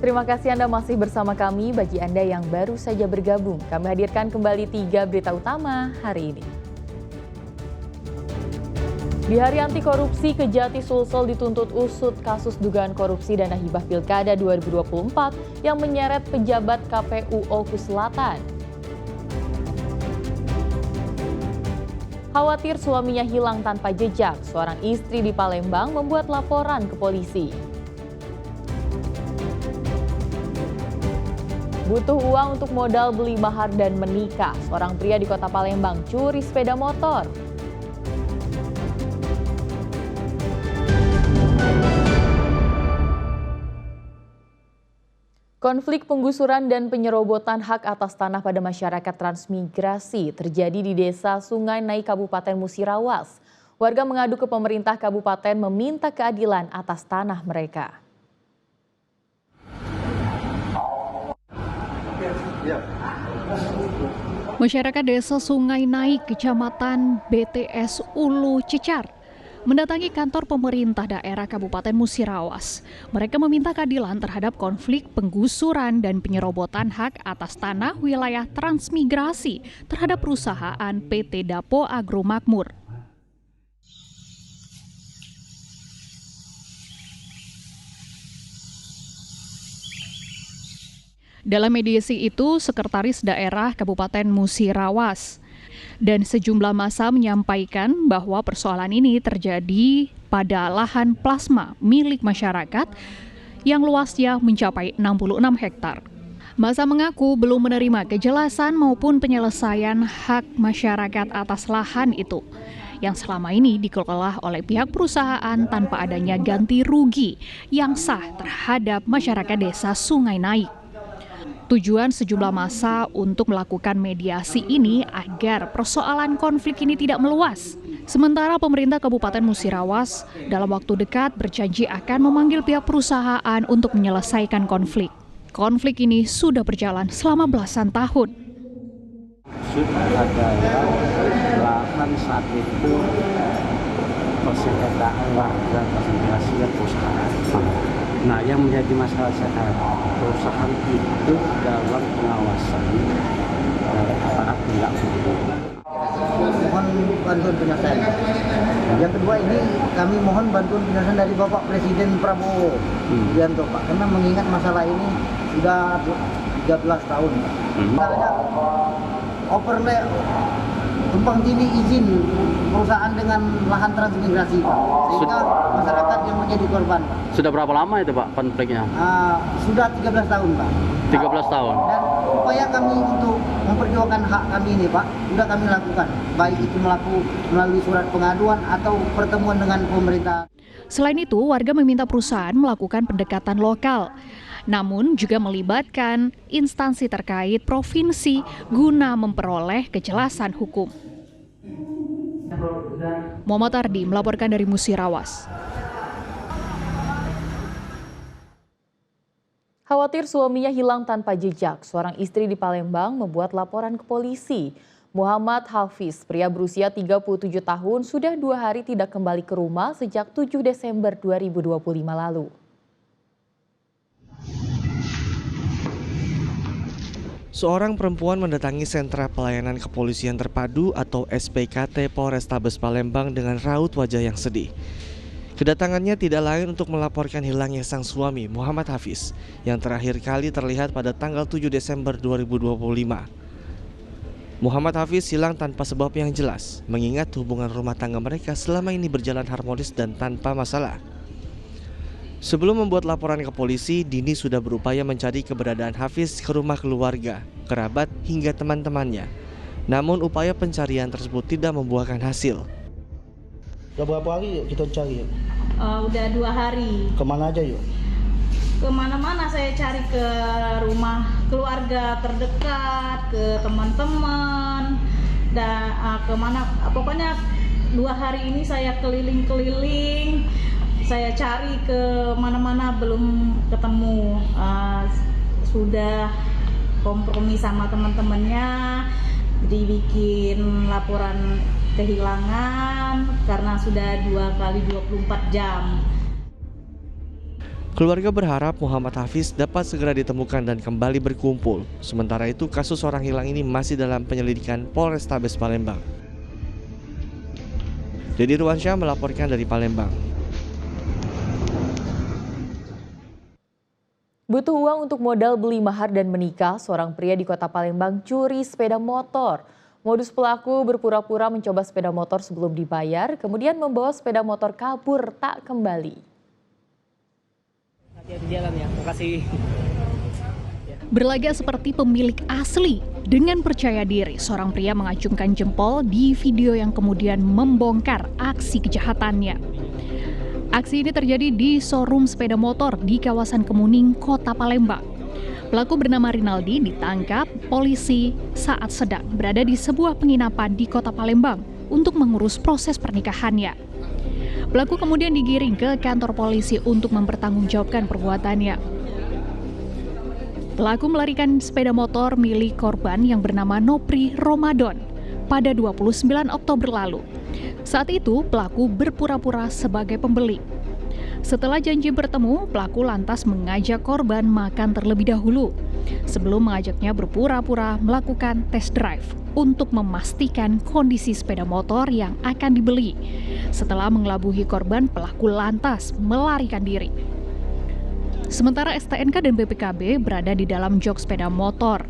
Terima kasih Anda masih bersama kami. Bagi Anda yang baru saja bergabung, kami hadirkan kembali 3 berita utama hari ini. Di Hari Anti Korupsi, Kejati Sulsel dituntut usut kasus dugaan korupsi dana hibah Pilkada 2024 yang menyeret pejabat KPU Oku Selatan. Khawatir suaminya hilang tanpa jejak, seorang istri di Palembang membuat laporan ke polisi. Butuh uang untuk modal beli mahar dan menikah. Seorang pria di Kota Palembang curi sepeda motor. Konflik penggusuran dan penyerobotan hak atas tanah pada masyarakat transmigrasi terjadi di Desa Sungai Nai, Kabupaten Musirawas. Warga mengadu ke pemerintah kabupaten meminta keadilan atas tanah mereka. Masyarakat Desa Sungai Naik, Kecamatan BTS Ulu Cecar, mendatangi kantor pemerintah daerah Kabupaten Musirawas. Mereka meminta keadilan terhadap konflik penggusuran dan penyerobotan hak atas tanah wilayah transmigrasi terhadap perusahaan PT Dapo Agro Makmur. Dalam mediasi itu, Sekretaris Daerah Kabupaten Musirawas dan sejumlah massa menyampaikan bahwa persoalan ini terjadi pada lahan plasma milik masyarakat yang luasnya mencapai 66 hektar. Massa mengaku belum menerima kejelasan maupun penyelesaian hak masyarakat atas lahan itu yang selama ini dikelola oleh pihak perusahaan tanpa adanya ganti rugi yang sah terhadap masyarakat Desa Sungai Naik. Tujuan sejumlah massa untuk melakukan mediasi ini agar persoalan konflik ini tidak meluas. Sementara pemerintah Kabupaten Musirawas dalam waktu dekat berjanji akan memanggil pihak perusahaan untuk menyelesaikan konflik. Konflik ini sudah berjalan selama belasan tahun. Adalah lahan saat itu persengketaan warga transmigrasi dan perusahaan. Nah, yang menjadi masalah sekarang, perusahaan itu dalam pengawasan dari aparat penegak hukum. Mohon bantuan penyelesaian. Yang kedua ini kami mohon bantuan penyelesaian dari Bapak Presiden Prabowo Subianto, Pak, karena mengingat masalah ini sudah 13 tahun. Karena overlay tumpang tindih izin perusahaan dengan lahan transmigrasi, Pak, sehingga masyarakat yang menjadi korban, Pak. Sudah berapa lama itu, Pak, konfliknya? Sudah 13 tahun, Pak. 13 tahun. Dan upaya kami untuk memperjuangkan hak kami ini, Pak, sudah kami lakukan, baik itu melalui surat pengaduan atau pertemuan dengan pemerintah. Selain itu, warga meminta perusahaan melakukan pendekatan lokal, namun juga melibatkan instansi terkait provinsi guna memperoleh kejelasan hukum. Muhammad Ardi melaporkan dari Musirawas. Khawatir suaminya hilang tanpa jejak, seorang istri di Palembang membuat laporan ke polisi. Muhammad Hafiz, pria berusia 37 tahun, sudah 2 hari tidak kembali ke rumah sejak 7 Desember 2025 lalu. Seorang perempuan mendatangi sentra pelayanan kepolisian terpadu atau SPKT Polrestabes Palembang dengan raut wajah yang sedih. Kedatangannya tidak lain untuk melaporkan hilangnya sang suami Muhammad Hafiz yang terakhir kali terlihat pada tanggal 7 Desember 2025. Muhammad Hafiz hilang tanpa sebab yang jelas, mengingat hubungan rumah tangga mereka selama ini berjalan harmonis dan tanpa masalah. Sebelum membuat laporan ke polisi, Dini sudah berupaya mencari keberadaan Hafiz ke rumah keluarga, kerabat, hingga teman-temannya. Namun upaya pencarian tersebut tidak membuahkan hasil. Sudah berapa hari yuk kita cari yuk? Udah 2 hari. Kemana aja yuk? Kemana-mana saya cari, ke rumah keluarga terdekat, ke teman-teman, dan kemana. Pokoknya 2 hari ini saya keliling-keliling. Saya cari ke mana-mana belum ketemu. Sudah kompromi sama teman-temannya, dibikin laporan kehilangan karena sudah 2 kali 24 jam. Keluarga berharap Muhammad Hafiz dapat segera ditemukan dan kembali berkumpul. Sementara itu, kasus orang hilang ini masih dalam penyelidikan Polrestabes Palembang. Dedi Ruansyah melaporkan dari Palembang. Butuh uang untuk modal beli mahar dan menikah, seorang pria di kota Palembang curi sepeda motor. Modus pelaku berpura-pura mencoba sepeda motor sebelum dibayar, kemudian membawa sepeda motor kabur tak kembali. Hati-hati jalan ya, makasih. Berlagak seperti pemilik asli, dengan percaya diri, seorang pria mengacungkan jempol di video yang kemudian membongkar aksi kejahatannya. Aksi ini terjadi di showroom sepeda motor di kawasan Kemuning, Kota Palembang. Pelaku bernama Rinaldi ditangkap polisi saat sedang berada di sebuah penginapan di Kota Palembang untuk mengurus proses pernikahannya. Pelaku kemudian digiring ke kantor polisi untuk mempertanggungjawabkan perbuatannya. Pelaku melarikan sepeda motor milik korban yang bernama Nopri Ramadan pada 29 Oktober lalu. Saat itu, pelaku berpura-pura sebagai pembeli. Setelah janji bertemu, pelaku lantas mengajak korban makan terlebih dahulu sebelum mengajaknya berpura-pura melakukan test drive untuk memastikan kondisi sepeda motor yang akan dibeli. Setelah mengelabuhi korban, pelaku lantas melarikan diri. Sementara STNK dan BPKB berada di dalam jok sepeda motor.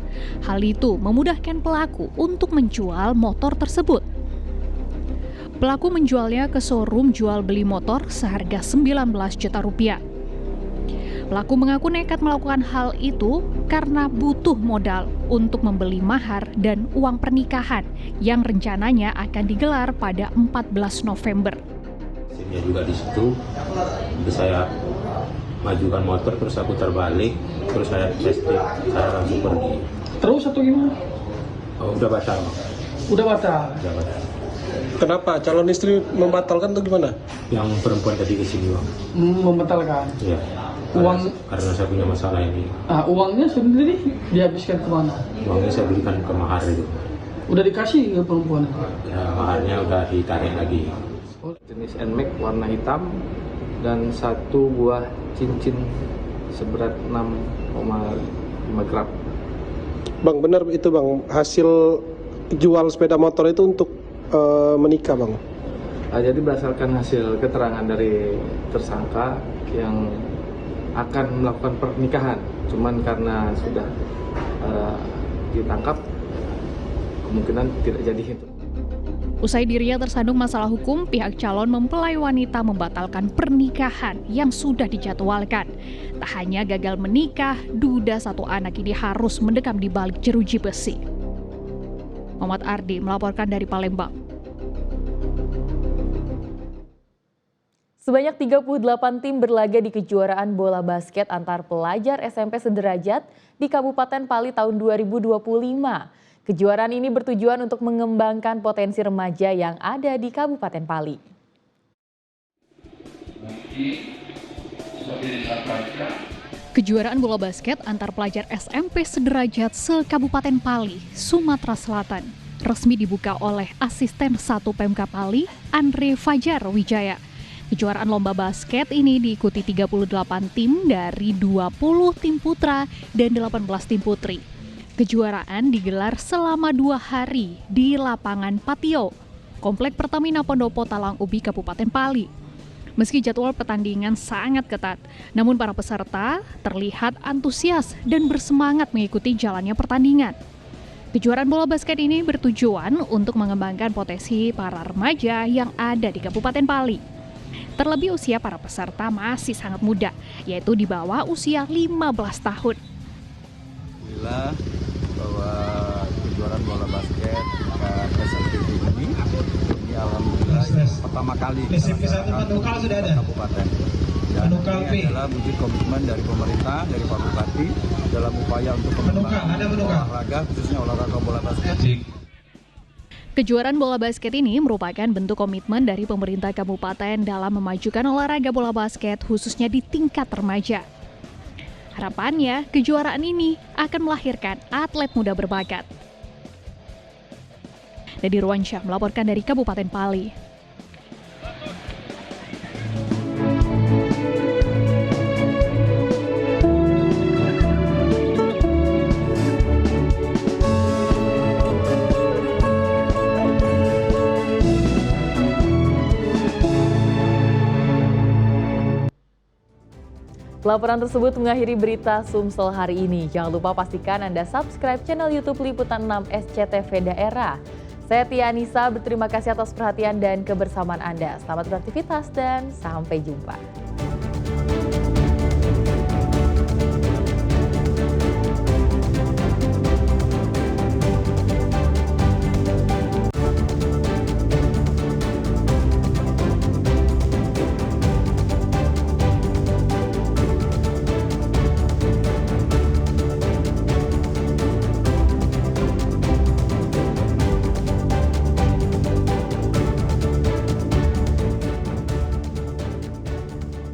Hal itu memudahkan pelaku untuk menjual motor tersebut. Pelaku menjualnya ke showroom jual beli motor seharga 19 juta rupiah. Pelaku mengaku nekat melakukan hal itu karena butuh modal untuk membeli mahar dan uang pernikahan yang rencananya akan digelar pada 14 November. Dia juga di situ, terus saya majukan motor, terus aku terbalik, terus saya testing, saya langsung pergi. Terus atau gimana? Oh, udah batal. Udah batal. Udah batal. Kenapa? Calon istri membatalkan atau gimana? Yang perempuan tadi kesini bang. Membatalkan. Iya. Uang karena saya punya masalah ini. Uangnya sendiri dihabiskan kemana? Uangnya saya belikan ke mahar itu. Udah dikasih ke perempuan? Ya, maharnya udah ditarik lagi. Jenis NMAX warna hitam dan satu buah cincin seberat 6,5 gram. Bang, benar itu bang, hasil jual sepeda motor itu untuk menikah bang? Jadi berdasarkan hasil keterangan dari tersangka yang akan melakukan pernikahan, cuman karena sudah ditangkap, kemungkinan tidak jadi itu. Usai dirinya tersandung masalah hukum, pihak calon mempelai wanita membatalkan pernikahan yang sudah dijadwalkan. Tak hanya gagal menikah, duda satu anak ini harus mendekam di balik jeruji besi. Muhammad Ardi melaporkan dari Palembang. Sebanyak 38 tim berlaga di kejuaraan bola basket antar pelajar SMP sederajat di Kabupaten Pali tahun 2025. Kejuaraan ini bertujuan untuk mengembangkan potensi remaja yang ada di Kabupaten Pali. Kejuaraan bola basket antar pelajar SMP sederajat se-Kabupaten Pali, Sumatera Selatan, resmi dibuka oleh Asisten 1 Pemkab Pali, Andre Fajar Wijaya. Kejuaraan lomba basket ini diikuti 38 tim dari 20 tim putra dan 18 tim putri. Kejuaraan digelar selama 2 hari di lapangan Patio, Komplek Pertamina Pondopo Talang Ubi, Kabupaten Pali. Meski jadwal pertandingan sangat ketat, namun para peserta terlihat antusias dan bersemangat mengikuti jalannya pertandingan. Kejuaraan bola basket ini bertujuan untuk mengembangkan potensi para remaja yang ada di Kabupaten Pali. Terlebih usia para peserta masih sangat muda, yaitu di bawah usia 15 tahun. Alhamdulillah bahwa kejuaraan bola basket SMP ini alhamdulillah pertama kali di kabupaten. Dan ini adalah wujud komitmen dari pemerintah, dari Pak Bupati dalam upaya untuk pengembangan olahraga, khususnya olahraga bola basket. Kejuaraan bola basket ini merupakan bentuk komitmen dari pemerintah kabupaten dalam memajukan olahraga bola basket khususnya di tingkat remaja. Harapannya, kejuaraan ini akan melahirkan atlet muda berbakat. Dedi Ruansyah melaporkan dari Kabupaten Pali. Laporan tersebut mengakhiri berita Sumsel hari ini. Jangan lupa pastikan Anda subscribe channel YouTube Liputan 6 SCTV Daerah. Saya Tia Anissa, berterima kasih atas perhatian dan kebersamaan Anda. Selamat beraktivitas dan sampai jumpa.